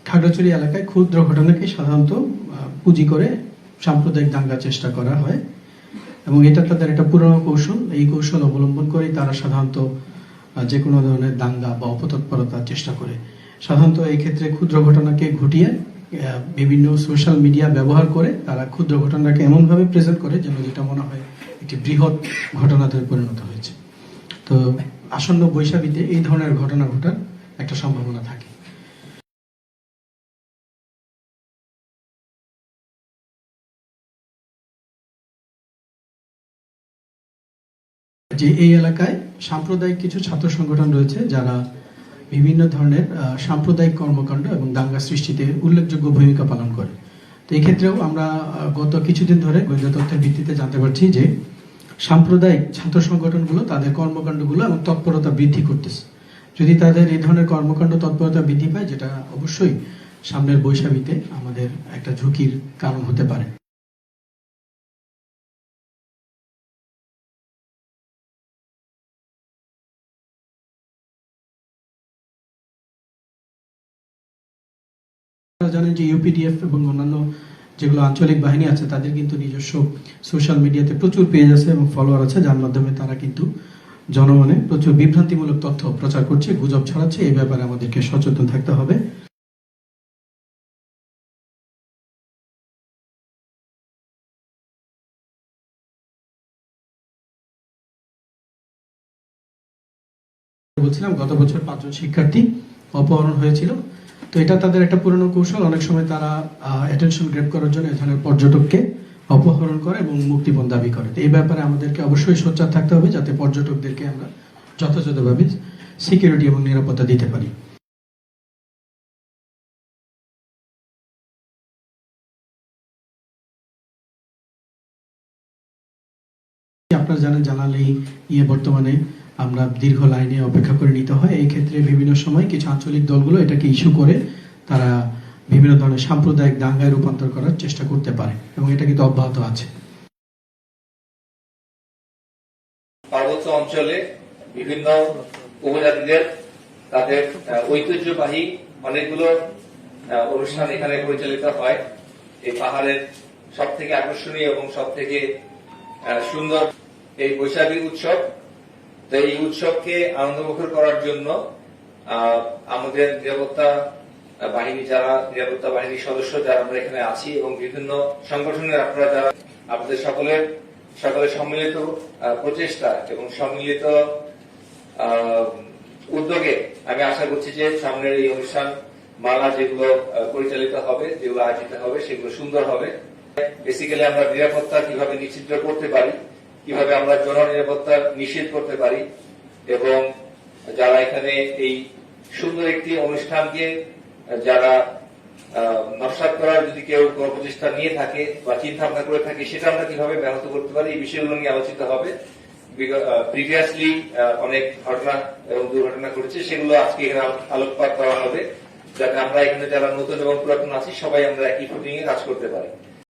খাগড়াছড়ি এলাকায় ক্ষুদ্র ঘটনাকে সাধারণত পুঁজি করে সাম্প্রদায়িক দাঙ্গার চেষ্টা করা হয় এবং এটা তাদের একটা পুরনো কৌশল। এই কৌশল অবলম্বন করেই তারা সাধারণত যে কোনো ধরনের দাঙ্গা বা অপতৎপরতার চেষ্টা করে। সাধারণত এই ক্ষেত্রে ক্ষুদ্র ঘটনাকে ঘটিয়ে বিভিন্ন সোশ্যাল মিডিয়া ব্যবহার করে তারা ক্ষুদ্র ঘটনাকে এমনভাবে প্রেজেন্ট করে যেন যেটা মনে হয় একটি বৃহৎ ঘটনাতে পরিণত হয়েছে। তো আসন্ন বৈশাখীতে এই ধরনের ঘটনা ঘটার একটা সম্ভাবনা থাকে। যে এই এলাকায় সাম্প্রদায়িক কিছু ছাত্র সংগঠন রয়েছে যারা বিভিন্ন ধরনের সাম্প্রদায়িক কর্মকাণ্ড এবং দাঙ্গা সৃষ্টিতে উল্লেখযোগ্য ভূমিকা পালন করে। তো এই ক্ষেত্রেও আমরা গত কিছুদিন ধরে গোয়েন্দা তথ্যের ভিত্তিতে জানতে পারছি যে সাম্প্রদায়িক ছাত্র সংগঠনগুলো তাদের কর্মকাণ্ডগুলো এবং তৎপরতা বৃদ্ধি করতেছে। যদি তাদের এই ধরনের কর্মকাণ্ড তৎপরতা বৃদ্ধি পায়, যেটা অবশ্যই সামনের বৈশাখীতে আমাদের একটা ঝুঁকির কারণ হতে পারে। জানেন যে ইউপিডিএফ এবং অন্যান্য যেগুলো আঞ্চলিক বাহিনী আছে তাদের কিন্তু নিজস্ব সোশ্যাল মিডিয়াতে প্রচুর পেজ আছে এবং ফলোয়ার আছে, যার মাধ্যমে তারা কিন্তু জনমনে প্রচুর বিভ্রান্তিমূলক তথ্য প্রচার করছে, গুজব ছড়াচ্ছে। এই ব্যাপারে আমাদেরকে সচেতন থাকতে হবে। বলছিলাম গত বছর 5 জন শিক্ষার্থী অপহরণ হয়েছিল। তো এটা তাদের একটা পুরনো কৌশল। অনেক সময় তারা অ্যাটেনশন গ্র্যাব করার জন্য এ ধরনের পর্যটককে অপহরণ করে এবং মুক্তিপণ দাবি করে। এই ব্যাপারে আমাদেরকে অবশ্যই সোচ্চার থাকতে হবে যাতে পর্যটকদেরকে আমরা যথাযথভাবে সিকিউরিটি এবং নিরাপত্তা দিতে পারি। আপনারা জানেন জানালেই বর্তমানে আমরা দীর্ঘ লাইনে অপেক্ষা করে নিতে হয়। এই ক্ষেত্রে বিভিন্ন সময় কিছু আঞ্চলিক দলগুলো এটাকে ইস্যু করে তারা বিভিন্ন ধরনের সাম্প্রদায়িক দাঙ্গায় রূপান্তর করার চেষ্টা করতে পারে এবং এটা কিন্তু অব্যাহত আছে। পার্বত্য অঞ্চলে বিভিন্ন উপজাতিদের তাদের ঐতিহ্যবাহী অনেকগুলো অনুষ্ঠান এখানে পরিচালিত হয়। এই পাহাড়ের সব থেকে আকর্ষণীয় এবং সব থেকে সুন্দর এই বৈশাখী উৎসব। তো এই উৎসবকে আনন্দমুখর করার জন্য আমাদের নিরাপত্তা বাহিনীর সদস্য যারা আমরা এখানে আছি এবং বিভিন্ন সংগঠনের আপনারা যারা আপনাদের সকলের সম্মিলিত প্রচেষ্টা এবং সম্মিলিত উদ্যোগে আমি আশা করছি যে সামনের এই অনুষ্ঠান মালা যেগুলো পরিচালিত হবে, যেগুলো আয়োজিত হবে, সেগুলো সুন্দর হবে। বেসিক্যালি আমরা নিরাপত্তা কিভাবে নিশ্চিত করতে পারি, কিভাবে আমরা জননিরাপত্তা নিশ্চিত করতে পারি এবং যারা এখানে এই সুন্দর একটি অনুষ্ঠানকে যারা নস্যাৎ করার যদি কেউ কোনো প্রচেষ্টা নিয়ে থাকে বা চিন্তা ভাবনা করে থাকে, সেটা আমরা কিভাবে ব্যাহত করতে পারি, এই বিষয়গুলো নিয়ে আলোচিত হবে। প্রিভিয়াসলি অনেক ঘটনা এবং দুর্ঘটনা ঘটেছে, সেগুলো আজকে এখানে আলোকপাত করা হবে যাতে আমরা এখানে যারা নতুন এবং পুরাতন আছি সবাই আমরা একই ফুটিং এ কাজ করতে পারি।